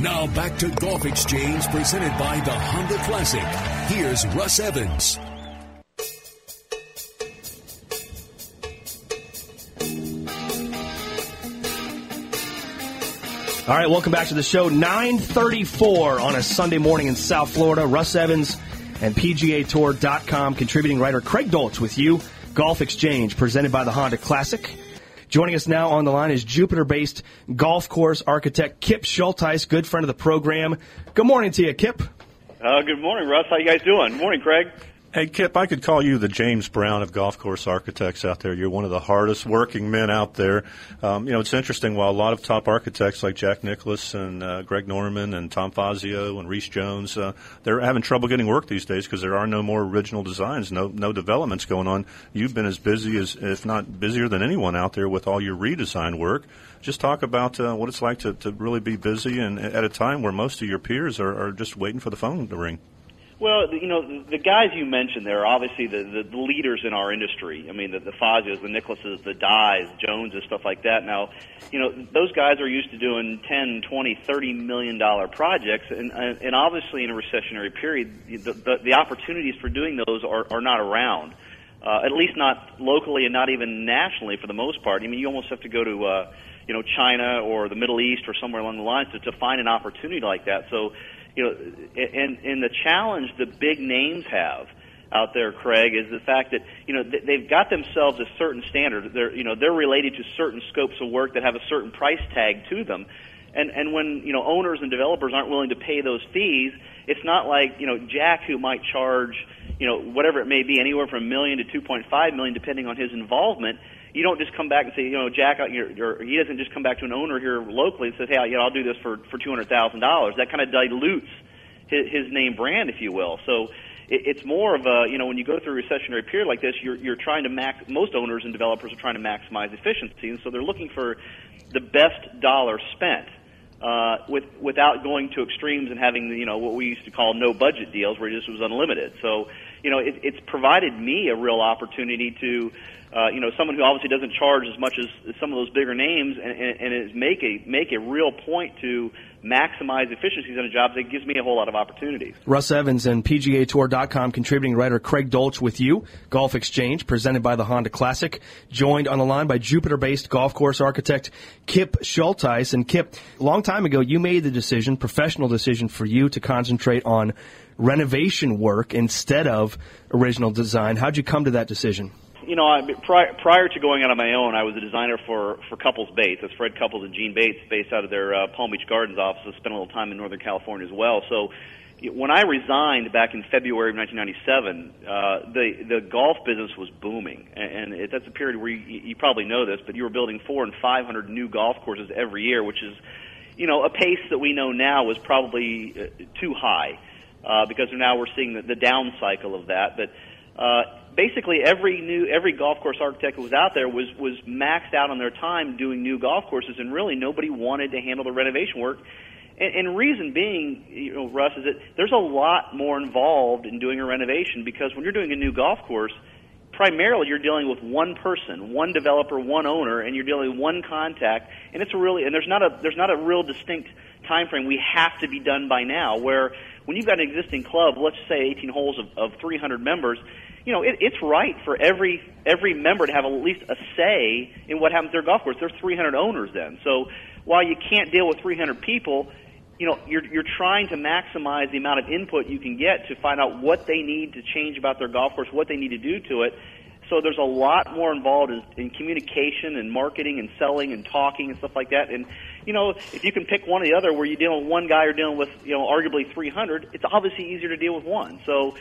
Now back to Golf Exchange presented by the Honda Classic. Here's Russ Evans. All right, welcome back to the show. 9:34 on a Sunday morning in South Florida. Russ Evans and PGAtour.com contributing writer Craig Dolch with you. Golf Exchange presented by the Honda Classic. Joining us now on the line is Jupiter-based golf course architect Kipp Schulties, good friend of the program. Good morning to you, Kipp. Good morning, Russ. How you guys doing? Good morning, Craig. Hey, Kipp, I could call you the James Brown of golf course architects out there. You're one of the hardest working men out there. It's interesting. While a lot of top architects like Jack Nicklaus and Greg Norman and Tom Fazio and Reese Jones, they're having trouble getting work these days because there are no more original designs, no developments going on. You've been as busy as, if not busier than anyone out there with all your redesign work. Just talk about what it's like to really be busy and at a time where most of your peers are just waiting for the phone to ring. Well, the guys you mentioned there are obviously the leaders in our industry. I mean, the Fazios, the Nicklases, the Dyes, Joneses, stuff like that. Now, those guys are used to doing $10, $20, $30 million projects, and obviously in a recessionary period, the opportunities for doing those are not around, at least not locally and not even nationally for the most part. I mean, you almost have to go to China or the Middle East or somewhere along the lines to find an opportunity like that. So, and the challenge the big names have out there, Craig, is the fact that they've got themselves a certain standard. They're related to certain scopes of work that have a certain price tag to them, and when owners and developers aren't willing to pay those fees, it's not like Jack, who might charge whatever it may be, anywhere from $1 million to $2.5 million, depending on his involvement. You don't just come back and say, Jack, he doesn't just come back to an owner here locally and says, hey, I'll do this for $200,000. That kind of dilutes his name brand, if you will. So it's more of a, when you go through a recessionary period like this, you're trying to most owners and developers are trying to maximize efficiency, and so they're looking for the best dollar spent without going to extremes and having what we used to call no budget deals, where it just was unlimited. So it's provided me a real opportunity to someone who obviously doesn't charge as much as some of those bigger names, and is make a real point to maximize efficiencies on a job. That gives me a whole lot of opportunities. Russ Evans and PGAtour.com contributing writer Craig Dolch with you. Golf Exchange presented by the Honda Classic. Joined on the line by Jupiter-based golf course architect Kipp Schulties. And Kipp, a long time ago, you made the professional decision for you to concentrate on renovation work instead of original design. How'd you come to that decision? Prior to going out on my own, I was a designer for Couples Bates. That's Fred Couples and Gene Bates, based out of their Palm Beach Gardens office. I spent a little time in Northern California as well. So when I resigned back in February of 1997, the golf business was booming. And that's a period where you probably know this, but you were building 400 and 500 new golf courses every year, which is, a pace that we know now was probably too high, because now we're seeing the down cycle of that. But basically, every golf course architect who was out there was maxed out on their time doing new golf courses, and really nobody wanted to handle the renovation work. And reason being, Russ, is that there's a lot more involved in doing a renovation, because when you're doing a new golf course, primarily you're dealing with one person, one developer, one owner, and you're dealing with one contact, and there's not a real distinct time frame. We have to be done by now. Where when you've got an existing club, let's say 18 holes of 300 members, it's right for every member to have at least a say in what happens to their golf course. There's 300 owners then. So while you can't deal with 300 people, you're trying to maximize the amount of input you can get to find out what they need to change about their golf course, what they need to do to it. So there's a lot more involved in communication and marketing and selling and talking and stuff like that. And, if you can pick one or the other, where you're dealing with one guy or dealing with, arguably 300, it's obviously easier to deal with one. So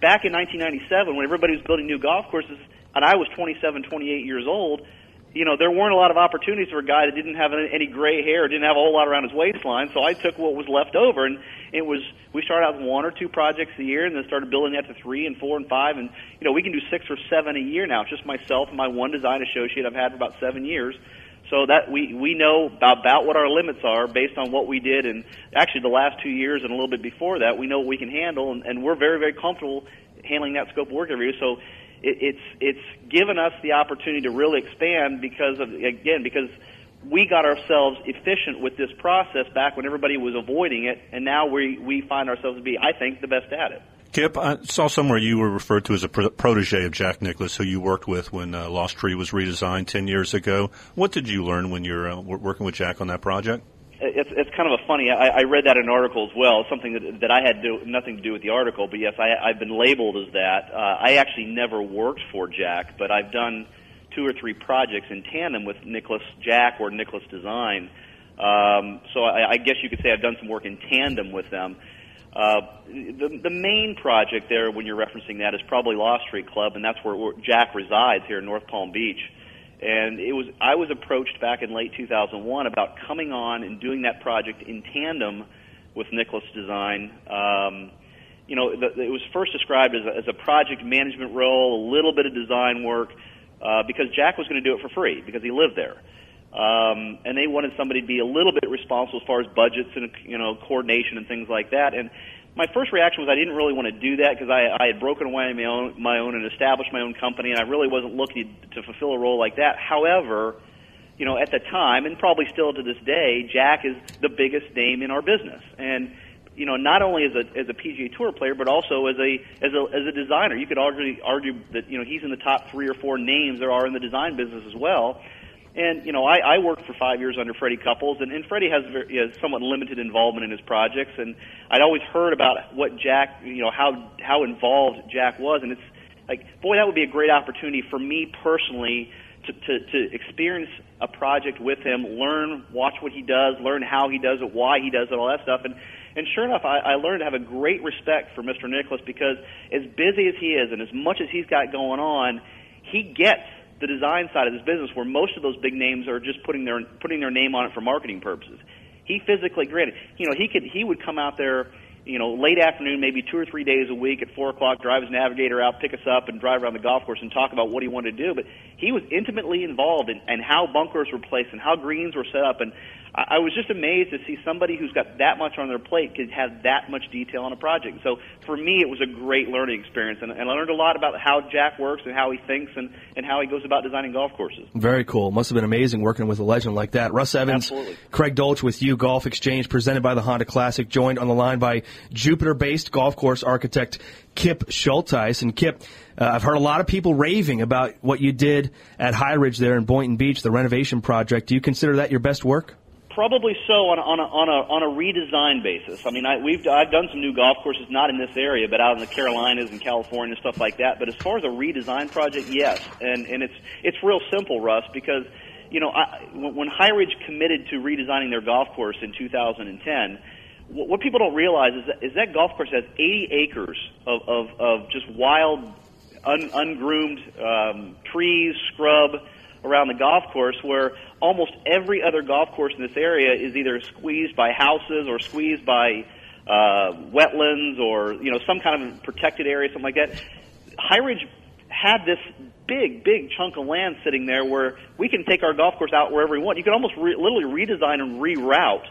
back in 1997, when everybody was building new golf courses, and I was 27, 28 years old, there weren't a lot of opportunities for a guy that didn't have any gray hair, or didn't have a whole lot around his waistline. So I took what was left over, and we started out with 1 or 2 projects a year, and then started building that to 3 and 4 and 5, and we can do 6 or 7 a year now. It's just myself and my one design associate I've had for about 7 years. So that we know about what our limits are based on what we did, and actually the last 2 years and a little bit before that, we know what we can handle, and we're very, very comfortable handling that scope of work every year. So it's given us the opportunity to really expand because we got ourselves efficient with this process back when everybody was avoiding it, and now we find ourselves to be, I think, the best at it. Kip, I saw somewhere you were referred to as a protege of Jack Nicklaus, who you worked with when Lost Tree was redesigned 10 years ago. What did you learn when you're working with Jack on that project? It's kind of a funny. I read that in an article as well. Something that I had nothing to do with the article, but yes, I've been labeled as that. I actually never worked for Jack, but I've done 2 or 3 projects in tandem with Nicklaus Jack or Nicklaus Design. So I guess you could say I've done some work in tandem with them. The main project there, when you're referencing that, is probably Lost Street Club, and that's where Jack resides here in North Palm Beach. And I was approached back in late 2001 about coming on and doing that project in tandem with Nicklaus Design. It was first described as a project management role, a little bit of design work, because Jack was going to do it for free because he lived there. And they wanted somebody to be a little bit responsible as far as budgets and coordination and things like that. And my first reaction was I didn't really want to do that because I had broken away my own and established my own company, and I really wasn't looking to fulfill a role like that. However, at the time, and probably still to this day, Jack is the biggest name in our business, and not only as a PGA Tour player, but also as a designer. You could argue that he's in the top 3 or 4 names there are in the design business as well. And, I worked for 5 years under Freddie Couples, and Freddie has somewhat limited involvement in his projects, and I'd always heard about what Jack, how involved Jack was, and it's like, boy, that would be a great opportunity for me personally to experience a project with him, watch what he does, learn how he does it, why he does it, all that stuff, and sure enough, I learned to have a great respect for Mr. Nicklaus because as busy as he is and as much as he's got going on, he gets the design side of this business where most of those big names are just putting their name on it for marketing purposes. He physically, granted, he would come out there, late afternoon, maybe 2 or 3 days a week at 4 o'clock, drive his Navigator out, pick us up, and drive around the golf course and talk about what he wanted to do. But he was intimately involved in how bunkers were placed and how greens were set up. And I was just amazed to see somebody who's got that much on their plate could have that much detail on a project. So for me, it was a great learning experience, and I learned a lot about how Jack works and how he thinks and how he goes about designing golf courses. Very cool. Must have been amazing working with a legend like that. Russ Evans, absolutely. Craig Dolch with you, Golf Exchange, presented by the Honda Classic, joined on the line by Jupiter-based golf course architect Kipp Schulties. And Kip, I've heard a lot of people raving about what you did at High Ridge there in Boynton Beach, the renovation project. Do you consider that your best work? Probably so on a redesign basis. I mean, I've done some new golf courses, not in this area, but out in the Carolinas and California and stuff like that. But as far as a redesign project, yes, and it's real simple, Russ, because when High Ridge committed to redesigning their golf course in 2010, what people don't realize is that golf course has 80 acres of just wild, ungroomed trees, scrub around the golf course, where almost every other golf course in this area is either squeezed by houses or squeezed by wetlands or some kind of protected area, something like that. High Ridge had this big chunk of land sitting there where we can take our golf course out wherever we want. You can almost literally redesign and reroute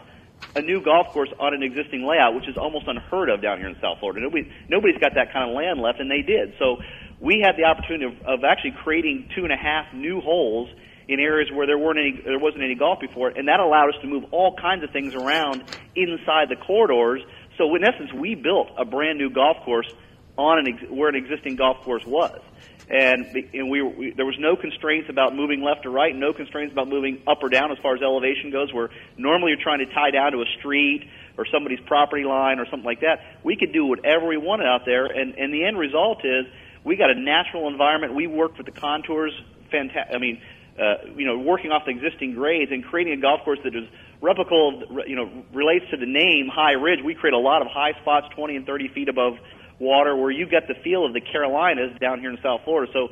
a new golf course on an existing layout, which is almost unheard of down here in South Florida. Nobody's got that kind of land left, and they did. So we had the opportunity of actually creating 2.5 new holes in areas where there wasn't any golf before, and that allowed us to move all kinds of things around inside the corridors. So in essence, we built a brand new golf course on where an existing golf course was. And there was no constraints about moving left or right, no constraints about moving up or down as far as elevation goes, where normally you're trying to tie down to a street or somebody's property line or something like that. We could do whatever we wanted out there, and the end result is we got a natural environment. We worked with the contours, working off the existing grades and creating a golf course that is replicable, relates to the name High Ridge. We create a lot of high spots 20 and 30 feet above water where you get the feel of the Carolinas down here in South Florida. So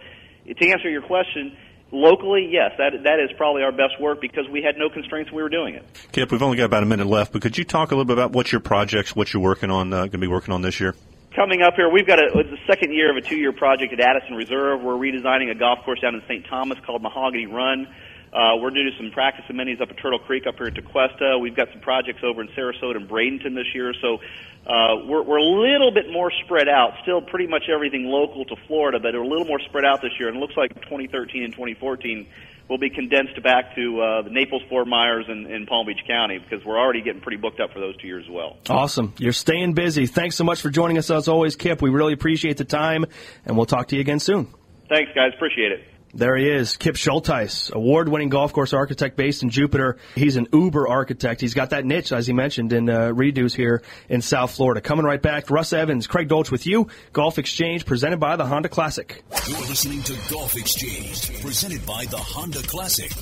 to answer your question, locally, yes, that is probably our best work because we had no constraints when we were doing it. Kip, we've only got about a minute left, but could you talk a little bit about what your projects, what you're working on, going to be working on this year? Coming up here, we've got it's the second year of a 2-year project at Addison Reserve. We're redesigning a golf course down in St. Thomas called Mahogany Run. We're doing some practice amenities up at Turtle Creek up here at Tequesta. We've got some projects over in Sarasota and Bradenton this year. So we're a little bit more spread out. Still pretty much everything local to Florida, but a little more spread out this year. And it looks like 2013 and 2014 will be condensed back to the Naples, Fort Myers, and Palm Beach County, because we're already getting pretty booked up for those 2 years as well. Awesome. You're staying busy. Thanks so much for joining us as always, Kipp. We really appreciate the time, and we'll talk to you again soon. Thanks, guys. Appreciate it. There he is, Kipp Schulties, award-winning golf course architect based in Jupiter. He's an Uber architect. He's got that niche, as he mentioned, in redos here in South Florida. Coming right back, Russ Evans, Craig Dolch with you. Golf Exchange presented by the Honda Classic. You're listening to Golf Exchange presented by the Honda Classic.